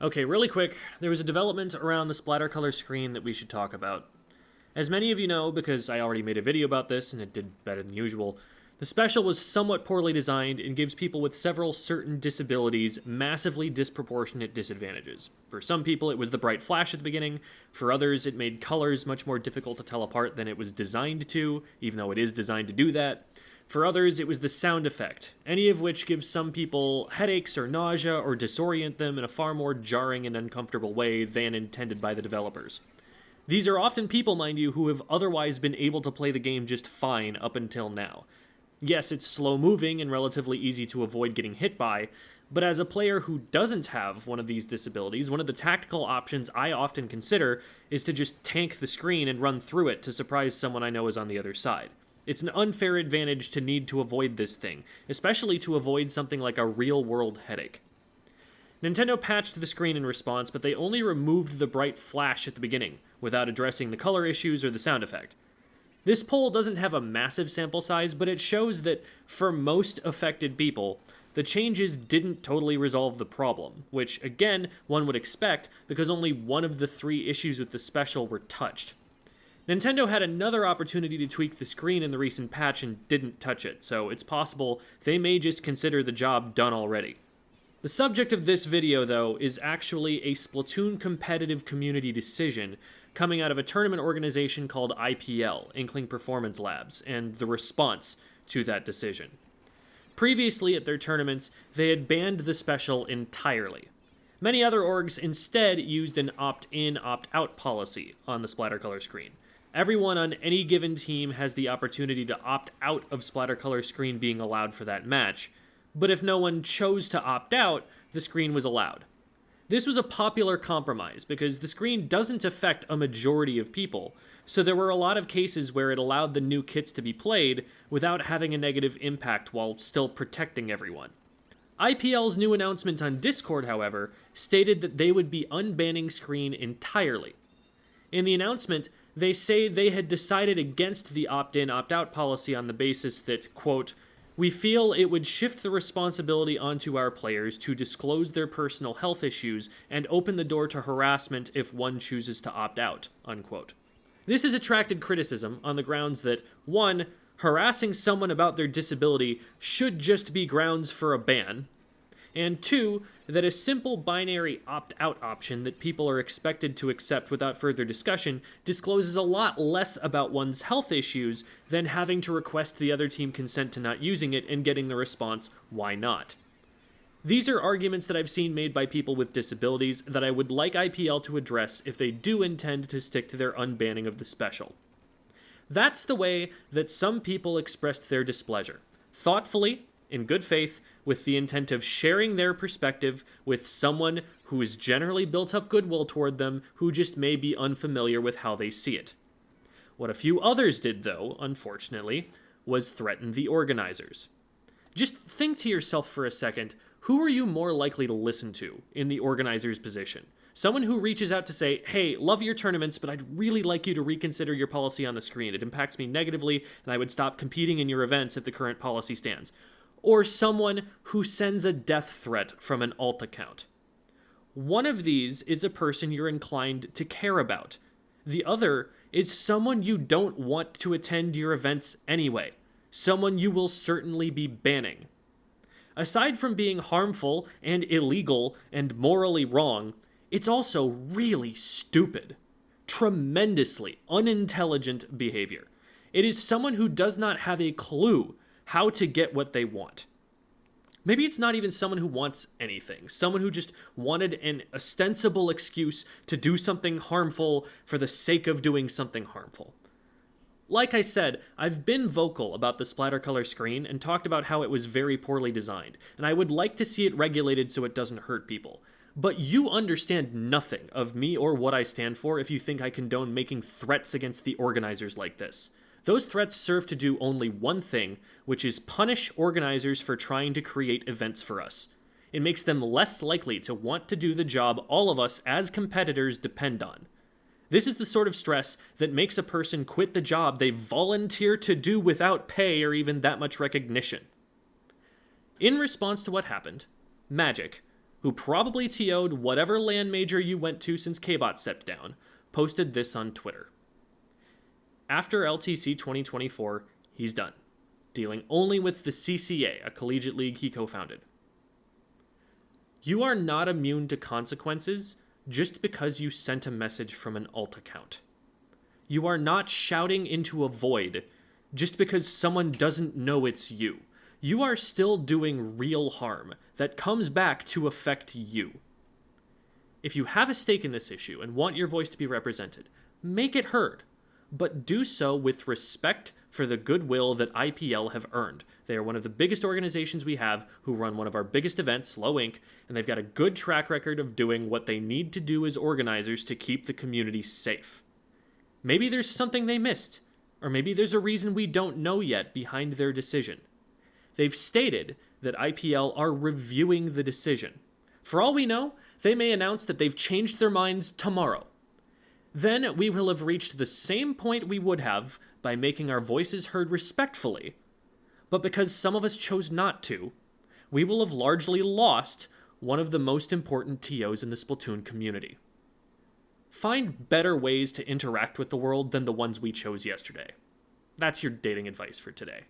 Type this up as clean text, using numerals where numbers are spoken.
Okay, really quick, there was a development around the splatter color screen that we should talk about. As many of you know, because I already made a video about this and it did better than usual, the special was somewhat poorly designed and gives people with several certain disabilities massively disproportionate disadvantages. For some people, it was the bright flash at the beginning. For others, it made colors much more difficult to tell apart than it was designed to, even though it is designed to do that. For others, it was the sound effect, any of which gives some people headaches or nausea or disorient them in a far more jarring and uncomfortable way than intended by the developers. These are often people, mind you, who have otherwise been able to play the game just fine up until now. Yes, it's slow moving and relatively easy to avoid getting hit by, but as a player who doesn't have one of these disabilities, one of the tactical options I often consider is to just tank the screen and run through it to surprise someone I know is on the other side. It's an unfair advantage to need to avoid this thing, especially to avoid something like a real-world headache. Nintendo patched the screen in response, but they only removed the bright flash at the beginning, without addressing the color issues or the sound effect. This poll doesn't have a massive sample size, but it shows that, for most affected people, the changes didn't totally resolve the problem, which, again, one would expect because only one of the 3 issues with the special were touched. Nintendo had another opportunity to tweak the screen in the recent patch and didn't touch it, so it's possible they may just consider the job done already. The subject of this video, though, is actually a Splatoon competitive community decision coming out of a tournament organization called IPL, Inkling Performance Labs, and the response to that decision. Previously at their tournaments, they had banned the special entirely. Many other orgs instead used an opt-in, opt-out policy on the splatter color screen. Everyone on any given team has the opportunity to opt out of splatter color screen being allowed for that match, but if no one chose to opt out, the screen was allowed. This was a popular compromise because the screen doesn't affect a majority of people, so there were a lot of cases where it allowed the new kits to be played without having a negative impact while still protecting everyone. IPL's new announcement on Discord, however, stated that they would be unbanning screen entirely. In the announcement, they say they had decided against the opt-in, opt-out policy on the basis that, quote, "We feel it would shift the responsibility onto our players to disclose their personal health issues and open the door to harassment if one chooses to opt out," unquote. This has attracted criticism on the grounds that, 1, harassing someone about their disability should just be grounds for a ban, and 2, that a simple binary opt-out option that people are expected to accept without further discussion discloses a lot less about one's health issues than having to request the other team consent to not using it and getting the response, "Why not?" These are arguments that I've seen made by people with disabilities that I would like IPL to address if they do intend to stick to their unbanning of the special. That's the way that some people expressed their displeasure. Thoughtfully, in good faith, with the intent of sharing their perspective with someone who has generally built up goodwill toward them who just may be unfamiliar with how they see it. What a few others did, though, unfortunately, was threaten the organizers. Just think to yourself for a second, who are you more likely to listen to in the organizer's position? Someone who reaches out to say, "Hey, love your tournaments, but I'd really like you to reconsider your policy on the screen. It impacts me negatively, and I would stop competing in your events if the current policy stands." Or someone who sends a death threat from an alt account. One of these is a person you're inclined to care about. The other is someone you don't want to attend your events anyway. Someone you will certainly be banning. Aside from being harmful and illegal and morally wrong, it's also really stupid. Tremendously unintelligent behavior. It is someone who does not have a clue how to get what they want. Maybe it's not even someone who wants anything. Someone who just wanted an ostensible excuse to do something harmful for the sake of doing something harmful. Like I said, I've been vocal about the splatter color screen and talked about how it was very poorly designed, and I would like to see it regulated so it doesn't hurt people. But you understand nothing of me or what I stand for if you think I condone making threats against the organizers like this. Those threats serve to do only one thing, which is punish organizers for trying to create events for us. It makes them less likely to want to do the job all of us as competitors depend on. This is the sort of stress that makes a person quit the job they volunteer to do without pay or even that much recognition. In response to what happened, Magic, who probably TO'd whatever LAN major you went to since KBot stepped down, posted this on Twitter. After LTC 2024, he's done, dealing only with the CCA, a collegiate league he co-founded. You are not immune to consequences just because you sent a message from an alt account. You are not shouting into a void just because someone doesn't know it's you. You are still doing real harm that comes back to affect you. If you have a stake in this issue and want your voice to be represented, make it heard, but do so with respect for the goodwill that IPL have earned. They are one of the biggest organizations we have who run one of our biggest events, Low Inc., and they've got a good track record of doing what they need to do as organizers to keep the community safe. Maybe there's something they missed, or maybe there's a reason we don't know yet behind their decision. They've stated that IPL are reviewing the decision. For all we know, they may announce that they've changed their minds tomorrow. Then we will have reached the same point we would have by making our voices heard respectfully. But because some of us chose not to, we will have largely lost one of the most important TOs in the Splatoon community. Find better ways to interact with the world than the ones we chose yesterday. That's your dating advice for today.